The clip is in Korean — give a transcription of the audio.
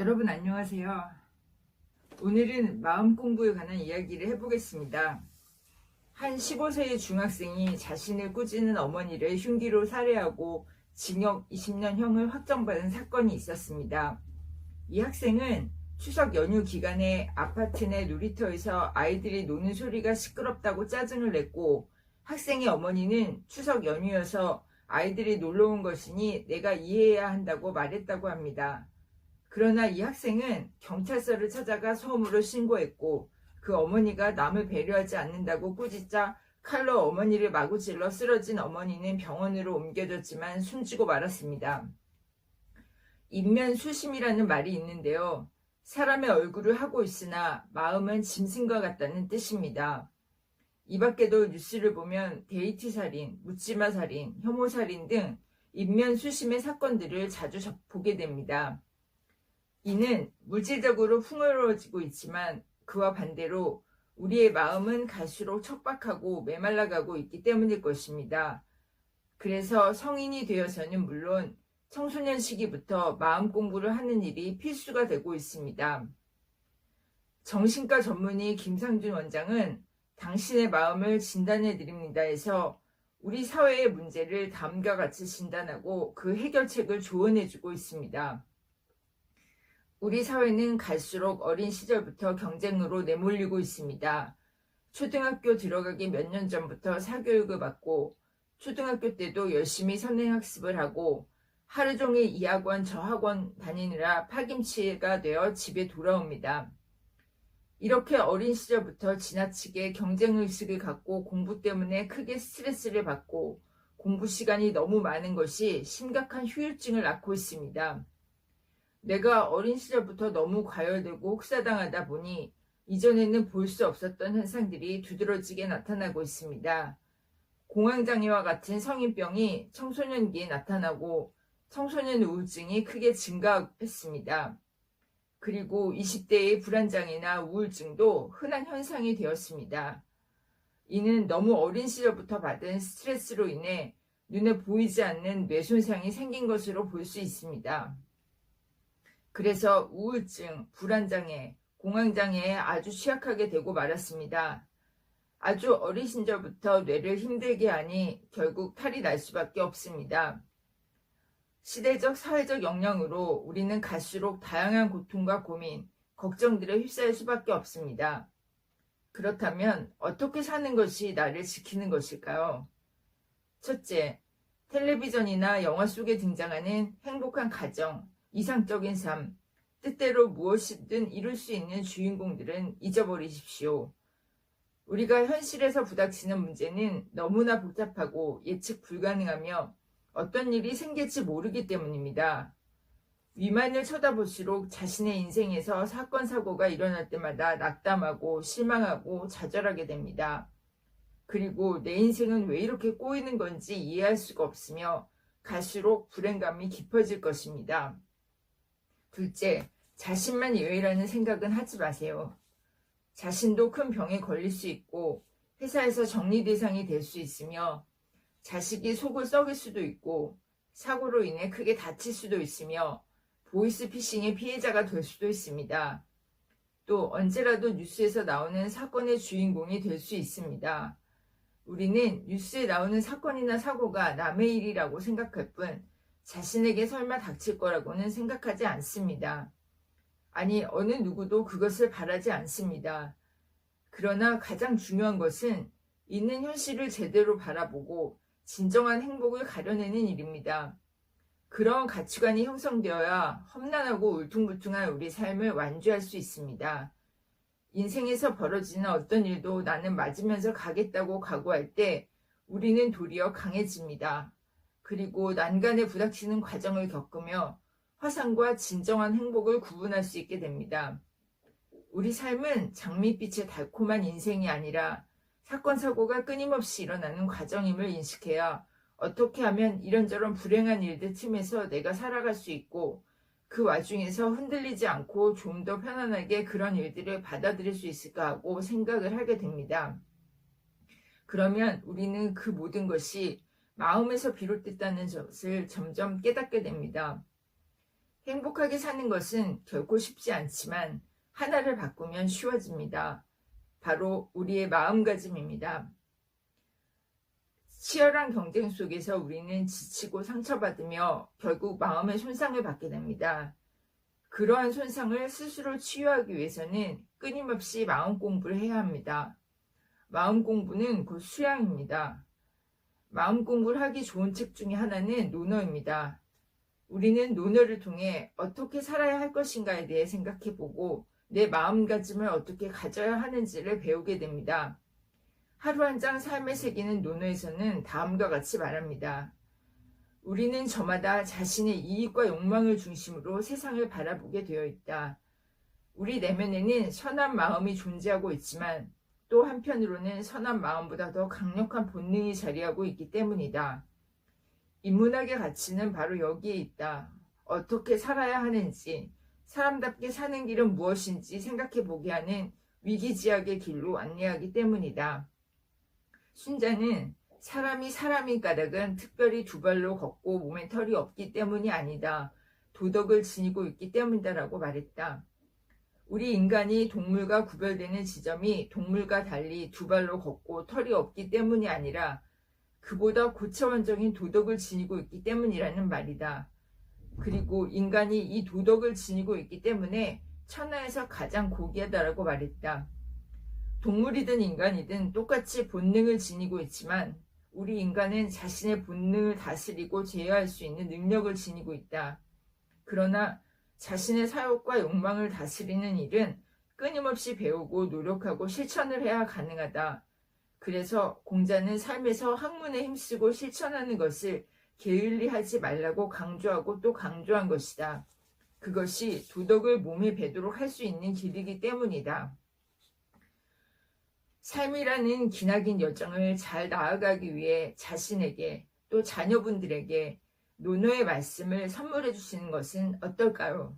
여러분 안녕하세요. 오늘은 마음 공부에 관한 이야기를 해보겠습니다. 한 15세의 중학생이 자신을 꾸짖는 어머니를 흉기로 살해하고 징역 20년형을 확정받은 사건이 있었습니다. 이 학생은 추석 연휴 기간에 아파트 내 놀이터에서 아이들이 노는 소리가 시끄럽다고 짜증을 냈고, 학생의 어머니는 추석 연휴여서 아이들이 놀러 온 것이니 내가 이해해야 한다고 말했다고 합니다. 그러나 이 학생은 경찰서를 찾아가 소음으로 신고했고, 그 어머니가 남을 배려하지 않는다고 꾸짖자 칼로 어머니를 마구 찔러 쓰러진 어머니는 병원으로 옮겨졌지만 숨지고 말았습니다. 인면수심이라는 말이 있는데요. 사람의 얼굴을 하고 있으나 마음은 짐승과 같다는 뜻입니다. 이 밖에도 뉴스를 보면 데이트살인, 묻지마살인, 혐오살인 등 인면수심의 사건들을 자주 보게 됩니다. 이는 물질적으로 풍요로워지고 있지만 그와 반대로 우리의 마음은 갈수록 척박하고 메말라가고 있기 때문일 것입니다. 그래서 성인이 되어서는 물론 청소년 시기부터 마음 공부를 하는 일이 필수가 되고 있습니다. 정신과 전문의 김상준 원장은 당신의 마음을 진단해 드립니다에서 우리 사회의 문제를 다음과 같이 진단하고 그 해결책을 조언해 주고 있습니다. 우리 사회는 갈수록 어린 시절부터 경쟁으로 내몰리고 있습니다. 초등학교 들어가기 몇 년 전부터 사교육을 받고 초등학교 때도 열심히 선행학습을 하고 하루 종일 이 학원 저 학원 다니느라 파김치가 되어 집에 돌아옵니다. 이렇게 어린 시절부터 지나치게 경쟁의식을 갖고 공부 때문에 크게 스트레스를 받고 공부 시간이 너무 많은 것이 심각한 후유증을 낳고 있습니다. 내가 어린 시절부터 너무 과열되고 혹사당하다 보니 이전에는 볼 수 없었던 현상들이 두드러지게 나타나고 있습니다. 공황장애와 같은 성인병이 청소년기에 나타나고 청소년 우울증이 크게 증가했습니다. 그리고 20대의 불안장애나 우울증도 흔한 현상이 되었습니다. 이는 너무 어린 시절부터 받은 스트레스로 인해 눈에 보이지 않는 뇌손상이 생긴 것으로 볼 수 있습니다. 그래서 우울증, 불안장애, 공황장애에 아주 취약하게 되고 말았습니다. 아주 어린 시절부터 뇌를 힘들게 하니 결국 탈이 날 수밖에 없습니다. 시대적, 사회적 영향으로 우리는 갈수록 다양한 고통과 고민, 걱정들에 휩싸일 수밖에 없습니다. 그렇다면 어떻게 사는 것이 나를 지키는 것일까요? 첫째, 텔레비전이나 영화 속에 등장하는 행복한 가정, 이상적인 삶, 뜻대로 무엇이든 이룰 수 있는 주인공들은 잊어버리십시오. 우리가 현실에서 부닥치는 문제는 너무나 복잡하고 예측 불가능하며 어떤 일이 생길지 모르기 때문입니다. 위만을 쳐다볼수록 자신의 인생에서 사건, 사고가 일어날 때마다 낙담하고 실망하고 좌절하게 됩니다. 그리고 내 인생은 왜 이렇게 꼬이는 건지 이해할 수가 없으며 갈수록 불행감이 깊어질 것입니다. 둘째, 자신만 예외라는 생각은 하지 마세요. 자신도 큰 병에 걸릴 수 있고 회사에서 정리 대상이 될 수 있으며 자식이 속을 썩일 수도 있고 사고로 인해 크게 다칠 수도 있으며 보이스피싱의 피해자가 될 수도 있습니다. 또 언제라도 뉴스에서 나오는 사건의 주인공이 될 수 있습니다. 우리는 뉴스에 나오는 사건이나 사고가 남의 일이라고 생각할 뿐 자신에게 설마 닥칠 거라고는 생각하지 않습니다. 아니, 어느 누구도 그것을 바라지 않습니다. 그러나 가장 중요한 것은 있는 현실을 제대로 바라보고 진정한 행복을 가려내는 일입니다. 그런 가치관이 형성되어야 험난하고 울퉁불퉁한 우리 삶을 완주할 수 있습니다. 인생에서 벌어지는 어떤 일도 나는 맞으면서 가겠다고 각오할 때 우리는 도리어 강해집니다. 그리고 난간에 부닥치는 과정을 겪으며 화상과 진정한 행복을 구분할 수 있게 됩니다. 우리 삶은 장밋빛의 달콤한 인생이 아니라 사건, 사고가 끊임없이 일어나는 과정임을 인식해야 어떻게 하면 이런저런 불행한 일들 틈에서 내가 살아갈 수 있고 그 와중에서 흔들리지 않고 좀 더 편안하게 그런 일들을 받아들일 수 있을까 하고 생각을 하게 됩니다. 그러면 우리는 그 모든 것이 마음에서 비롯됐다는 것을 점점 깨닫게 됩니다. 행복하게 사는 것은 결코 쉽지 않지만 하나를 바꾸면 쉬워집니다. 바로 우리의 마음가짐입니다. 치열한 경쟁 속에서 우리는 지치고 상처받으며 결국 마음의 손상을 받게 됩니다. 그러한 손상을 스스로 치유하기 위해서는 끊임없이 마음 공부를 해야 합니다. 마음 공부는 곧 수양입니다. 마음 공부를 하기 좋은 책 중에 하나는 논어입니다. 우리는 논어를 통해 어떻게 살아야 할 것인가에 대해 생각해보고 내 마음가짐을 어떻게 가져야 하는지를 배우게 됩니다. 하루 한 장 삶에 새기는 논어에서는 다음과 같이 말합니다. 우리는 저마다 자신의 이익과 욕망을 중심으로 세상을 바라보게 되어 있다. 우리 내면에는 선한 마음이 존재하고 있지만 또 한편으로는 선한 마음보다 더 강력한 본능이 자리하고 있기 때문이다. 인문학의 가치는 바로 여기에 있다. 어떻게 살아야 하는지, 사람답게 사는 길은 무엇인지 생각해 보게 하는 위기지향의 길로 안내하기 때문이다. 순자는 사람이 사람인 까닭은 특별히 두 발로 걷고 몸에 털이 없기 때문이 아니다. 도덕을 지니고 있기 때문이다라고 말했다. 우리 인간이 동물과 구별되는 지점이 동물과 달리 두 발로 걷고 털이 없기 때문이 아니라 그보다 고차원적인 도덕을 지니고 있기 때문이라는 말이다. 그리고 인간이 이 도덕을 지니고 있기 때문에 천하에서 가장 고귀하다라고 말했다. 동물이든 인간이든 똑같이 본능을 지니고 있지만 우리 인간은 자신의 본능을 다스리고 제어할 수 있는 능력을 지니고 있다. 그러나 자신의 사욕과 욕망을 다스리는 일은 끊임없이 배우고 노력하고 실천을 해야 가능하다. 그래서 공자는 삶에서 학문에 힘쓰고 실천하는 것을 게을리하지 말라고 강조하고 또 강조한 것이다. 그것이 도덕을 몸에 배도록 할 수 있는 길이기 때문이다. 삶이라는 기나긴 여정을 잘 나아가기 위해 자신에게 또 자녀분들에게 논어의 말씀을 선물해 주시는 것은 어떨까요?